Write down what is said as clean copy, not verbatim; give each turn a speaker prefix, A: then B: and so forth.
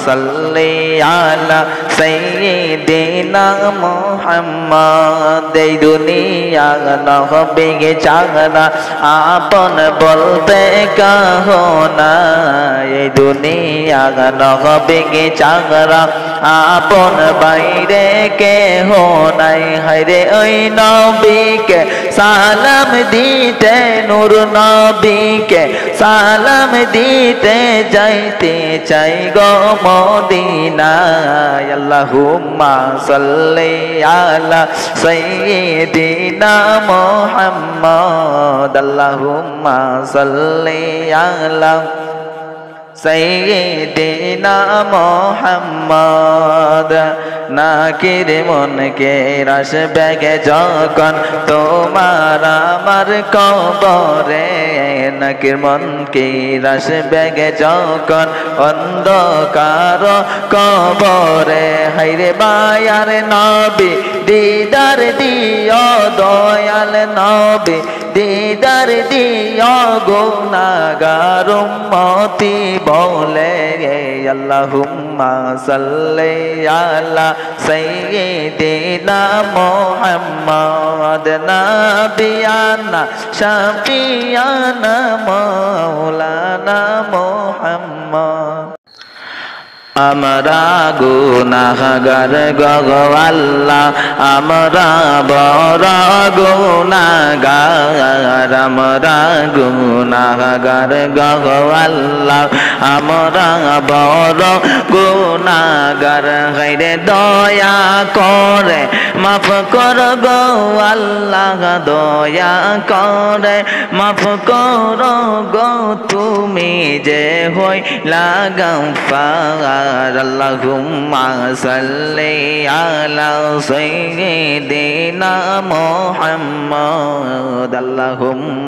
A: সাল্লি আলা সাইয়্যিদিনা মুহাম্মদ। এই দুনিয়া নবীকে ছাড়া আপন বলতে কাহো নাই, এই দুনিয়া নবীকে ছাড়া আপন বাইরে কেহ নাই। হায়রে ওই নবীকে সালাম দিতে, নূর নবীকে সালাম দিতে যাইতে চাই গো মদিনায়। আল্লাহুম্মা সাল্লি আলা সাইয়্যিদিনা মুহাম্মদ। আল্লাহুম্মা সাল্লি আলা সাইয়্যিদিনা মুহাম্মদ। নাকির মনকে আসবে যখন তোমার আমার কবরে, নাকির মনকে আসবে যখন অন্ধকার কবরে। হায়রে মায়ার নবী দিদার দিও, দয়াল নবী দিদার দিও, গুনাহগার উম্মতি বলে। আল্লাহুম্মা সাল্লি আলা সাইয়্যিদিনা মুহাম্মদ। নাবিয়ানা শাফিয়ানা মাওলানা মুহাম্মদ। আমরা গুনাহগার গো আল্লাহ, আমরা বড় গুনাহগার, আমরা গুনাহগার গো আল্লাহ, আমরা বড় গুনাহগার। গায়রে দয়া করে মাফ কর গো আল্লাহ, দয়া করে মাফ কর গো, তুমি যে হইলা গফফার। আল্লাহুম্মা সাল্লি আলা সাইয়্যিদিনা মুহাম্মদ। আল্লাহুম্মা